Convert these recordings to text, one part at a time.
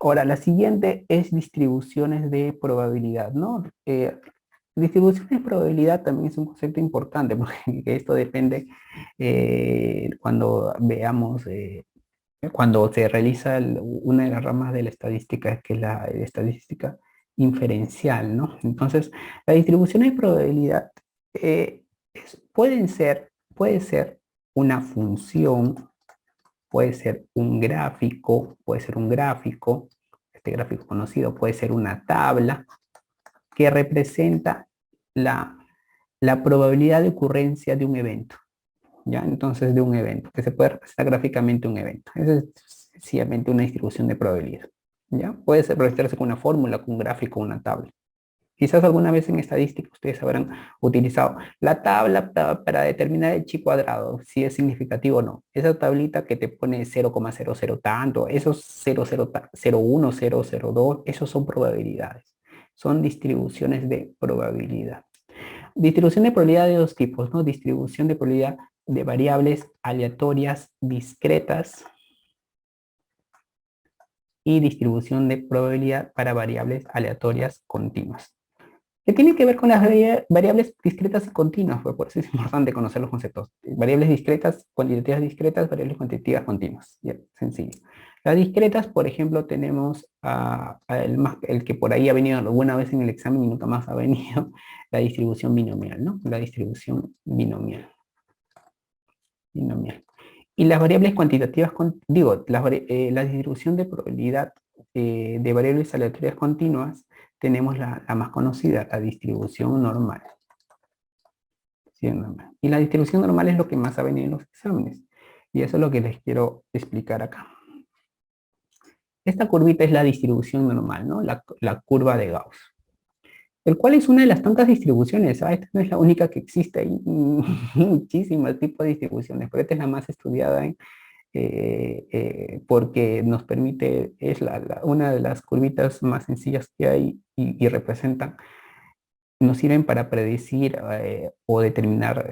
Ahora, la siguiente es distribuciones de probabilidad, ¿no? Distribuciones de probabilidad también es un concepto importante porque esto depende cuando veamos, cuando se realiza una de las ramas de la estadística, que es la estadística inferencial, ¿no? Entonces, la distribución de probabilidad puede ser una función, puede ser un gráfico, este gráfico conocido puede ser una tabla que representa la, la probabilidad de ocurrencia de un evento, ¿ya? Entonces, de un evento, que se puede representar gráficamente un evento. Eso es sencillamente una distribución de probabilidad, ¿ya? Puede ser representarse con una fórmula, con un gráfico, una tabla. Quizás alguna vez en estadística ustedes habrán utilizado la tabla para determinar el chi cuadrado, si es significativo o no. Esa tablita que te pone 0,00 tanto, esos 0,01, 0,02, esos son probabilidades. Son distribuciones de probabilidad. Distribución de probabilidad de dos tipos, ¿no? Distribución de probabilidad de variables aleatorias discretas y distribución de probabilidad para variables aleatorias continuas. ¿Qué tiene que ver con las variables discretas y continuas? Pues por eso es importante conocer los conceptos. Variables discretas, cuantitativas discretas, variables cuantitativas continuas. Ya, sencillo. Las discretas, por ejemplo, tenemos el que por ahí ha venido alguna vez en el examen y nunca más ha venido, la distribución binomial, ¿no? La distribución binomial. Binomial. Y las variables cuantitativas, la distribución de probabilidad de variables aleatorias continuas, tenemos la más conocida, la distribución normal. ¿Sí? Y la distribución normal es lo que más ha venido en los exámenes. Y eso es lo que les quiero explicar acá. Esta curvita es la distribución normal, ¿no? La curva de Gauss. El cual es una de las tantas distribuciones. Esta no es la única que existe. Hay muchísimos tipos de distribuciones, pero esta es la más estudiada porque nos permite, es una de las curvitas más sencillas que hay y representan, nos sirven para predecir o determinar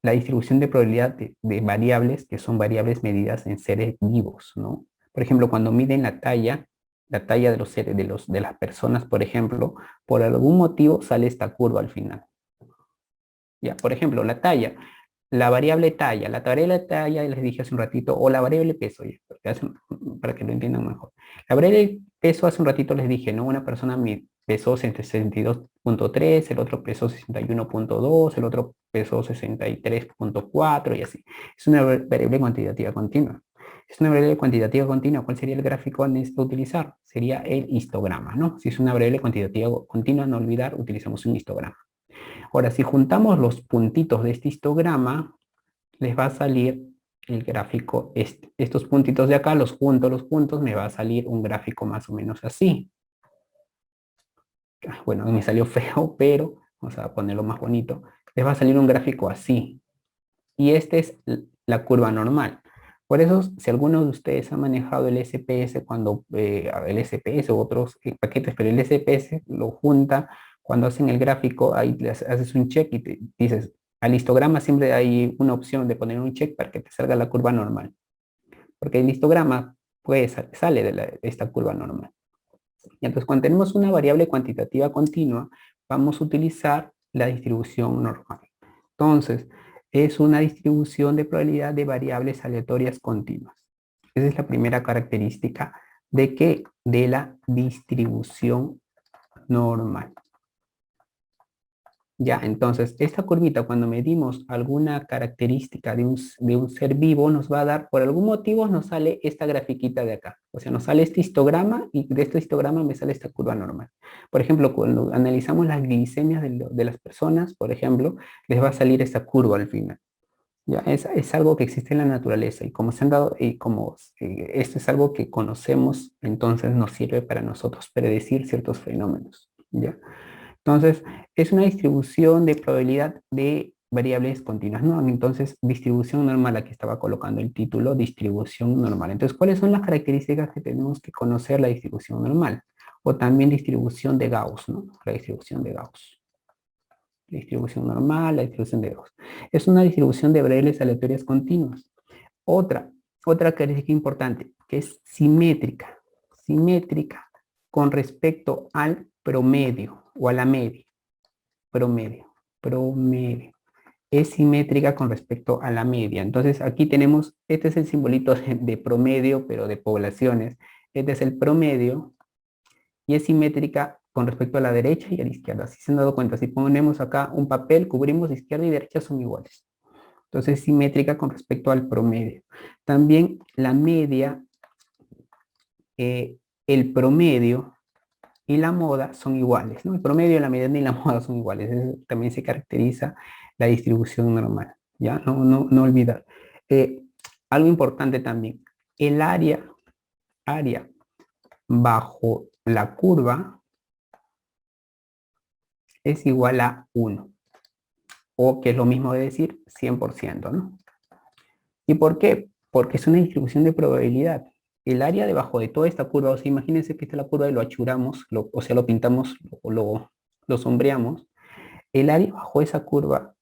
la distribución de probabilidad de variables que son variables medidas en seres vivos, ¿no? Por ejemplo, cuando miden la talla de los seres, de las personas, por ejemplo, por algún motivo sale esta curva al final. Ya, por ejemplo, la variable talla, les dije hace un ratito, o la variable peso, para que lo entiendan mejor. La variable peso hace un ratito les dije, ¿no? Una persona pesó 62,3, el otro pesó 61,2, el otro pesó 63,4 y así. Es una variable cuantitativa continua. Es una variable cuantitativa continua. ¿Cuál sería el gráfico a utilizar? Sería el histograma, ¿no? Si es una variable cuantitativa continua, no olvidar, utilizamos un histograma. Ahora, si juntamos los puntitos de este histograma, les va a salir el gráfico, estos puntitos de acá, los juntos, me va a salir un gráfico más o menos así. Bueno, me salió feo, pero vamos a ponerlo más bonito. Les va a salir un gráfico así. Y esta es la curva normal. Por eso, si alguno de ustedes ha manejado el SPS el SPS u otros paquetes, pero el SPS lo junta cuando hacen el gráfico, ahí haces un check y te dices, al histograma siempre hay una opción de poner un check para que te salga la curva normal. Porque el histograma pues, sale de esta curva normal. Y entonces, cuando tenemos una variable cuantitativa continua, vamos a utilizar la distribución normal. Entonces, es una distribución de probabilidad de variables aleatorias continuas. Esa es la primera característica de que de la distribución normal. Ya, entonces, esta curvita, cuando medimos alguna característica de un ser vivo, nos va a dar, por algún motivo, nos sale esta grafiquita de acá. O sea, nos sale este histograma y de este histograma me sale esta curva normal. Por ejemplo, cuando analizamos las glicemias de las personas, por ejemplo, les va a salir esta curva al final. Ya, es algo que existe en la naturaleza y como se han dado, y como esto es algo que conocemos, entonces nos sirve para nosotros predecir ciertos fenómenos. ¿Ya? Entonces, es una distribución de probabilidad de variables continuas, ¿no? Entonces, distribución normal, aquí estaba colocando el título, distribución normal. Entonces, ¿cuáles son las características que tenemos que conocer la distribución normal? O también distribución de Gauss, ¿no? La distribución de Gauss. La distribución normal, la distribución de Gauss. Es una distribución de variables aleatorias continuas. Otra característica importante, que es simétrica. simétrica con respecto al promedio o a la media. Promedio. Es simétrica con respecto a la media. Entonces aquí tenemos, este es el simbolito de promedio, pero de poblaciones. Este es el promedio y es simétrica con respecto a la derecha y a la izquierda. Si se han dado cuenta, si ponemos acá un papel, cubrimos izquierda y derecha son iguales. Entonces es simétrica con respecto al promedio. También la media, el promedio y la moda son iguales, ¿no? El promedio, la mediana y la moda son iguales. Eso también se caracteriza la distribución normal, ¿ya? No olvidar. Algo importante también, el área bajo la curva es igual a 1, o que es lo mismo de decir 100%, ¿no? ¿Y por qué? Porque es una distribución de probabilidad. El área debajo de toda esta curva, o sea, imagínense que esta es la curva y lo achuramos, o sea, lo pintamos o lo sombreamos. El área bajo esa curva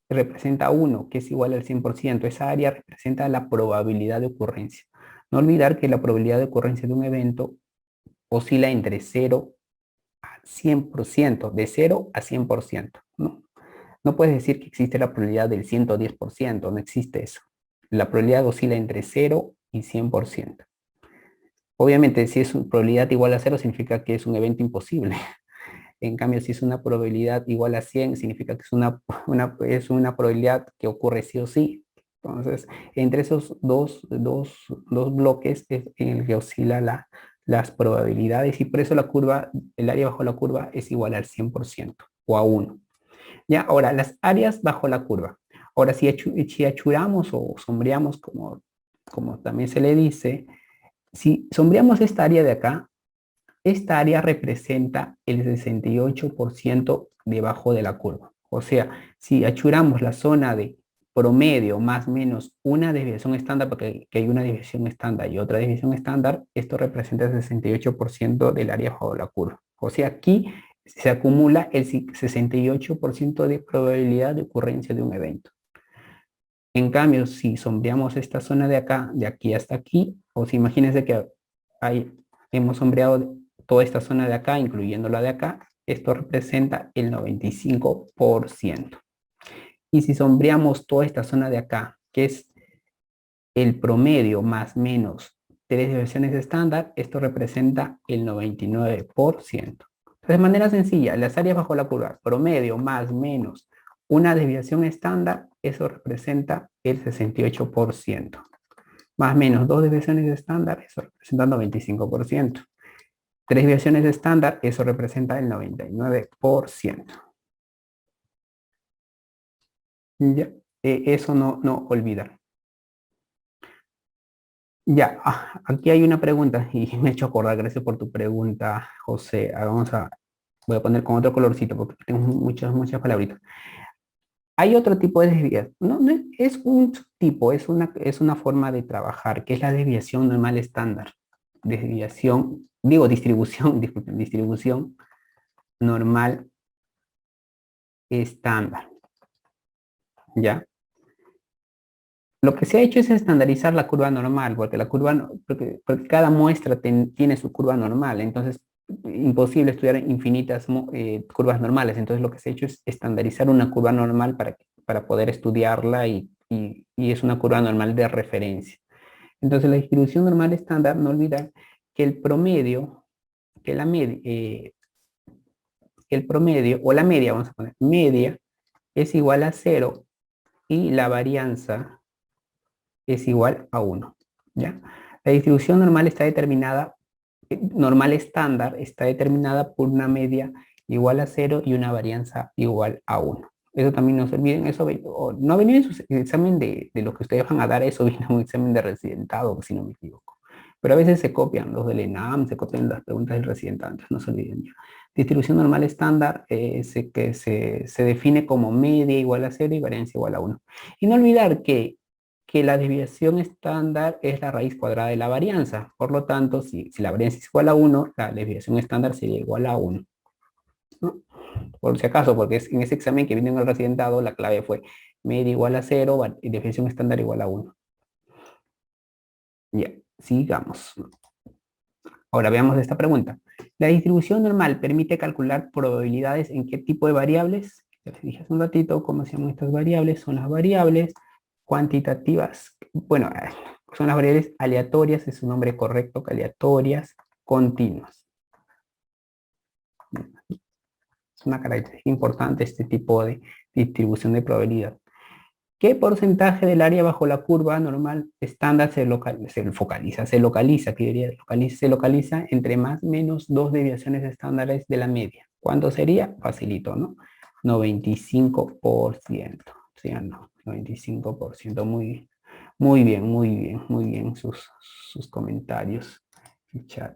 representa 1, que es igual al 100%. Esa área representa la probabilidad de ocurrencia. No olvidar que la probabilidad de ocurrencia de un evento oscila entre 0 a 100%, de 0 a 100%, ¿no? No puedes decir que existe la probabilidad del 110%, no existe eso. La probabilidad oscila entre 0 y 100%. Obviamente, si es una probabilidad igual a 0, significa que es un evento imposible. En cambio, si es una probabilidad igual a 100, significa que es una probabilidad que ocurre sí o sí. Entonces, entre esos dos bloques es en el que oscila las probabilidades y por eso la curva, el área bajo la curva es igual al 100% o a 1. Ya, ahora, las áreas bajo la curva. Ahora, si achuramos o sombreamos, como también se le dice, si sombreamos esta área de acá, esta área representa el 68% debajo de la curva. O sea, si achuramos la zona de promedio más o menos una desviación estándar, porque que hay una desviación estándar y otra desviación estándar, esto representa el 68% del área bajo la curva. O sea, aquí se acumula el 68% de probabilidad de ocurrencia de un evento. En cambio, si sombreamos esta zona de acá, de aquí hasta aquí, o si imagínense que hemos sombreado toda esta zona de acá, incluyendo la de acá, esto representa el 95%. Y si sombreamos toda esta zona de acá, que es el promedio más menos 3 desviaciones estándar, esto representa el 99%. Entonces, de manera sencilla, las áreas bajo la curva, promedio más menos una desviación estándar, eso representa el 68%. Más menos 2 desviaciones estándar, eso representa el 95%. 3 desviaciones estándar, eso representa el 99%. Ya, eso no olvidar. Ya, aquí hay una pregunta y me he hecho acordar, gracias por tu pregunta, José. Voy a poner con otro colorcito porque tengo muchas palabritas. Hay otro tipo de desviación, no es un tipo, es una forma de trabajar, que es la desviación normal estándar. Disculpen, distribución normal estándar, ¿ya? Lo que se ha hecho es estandarizar la curva normal, porque porque cada muestra tiene su curva normal, entonces imposible estudiar infinitas curvas normales. Entonces lo que se ha hecho es estandarizar una curva normal para poder estudiarla y es una curva normal de referencia. Entonces la distribución normal estándar, no olvidar que el promedio, que el promedio o la media, vamos a poner, media es igual a 0 y la varianza es igual a 1, ¿ya? La distribución normal está determinada, normal estándar, está determinada por una media igual a 0 y una varianza igual a 1. Eso también no se olviden, eso no venía en su examen de lo que ustedes van a dar, eso viene en un examen de residentado, si no me equivoco. Pero a veces se copian los del ENAM, se copian las preguntas del residentado, entonces no se olviden ya. Distribución normal estándar que se define como media igual a 0 y varianza igual a 1. Y no olvidar que la desviación estándar es la raíz cuadrada de la varianza. Por lo tanto, si la varianza es igual a 1, la desviación estándar sería igual a 1. ¿No? Por si acaso, porque en ese examen que vino en el residentado, la clave fue media igual a 0 y desviación estándar igual a 1. Ya, sigamos. Ahora veamos esta pregunta. ¿La distribución normal permite calcular probabilidades en qué tipo de variables? Ya les dije hace un ratito cómo se llaman estas variables. Son las variables cuantitativas. Bueno, son las variables aleatorias, es su nombre correcto, que aleatorias continuas. Es una característica importante este tipo de distribución de probabilidad. ¿Qué porcentaje del área bajo la curva normal estándar se localiza entre más o menos dos desviaciones estándares de la media? ¿Cuánto sería? Facilito, ¿no? 95%. ¿Sí o no? 95%. Muy bien sus comentarios en chat.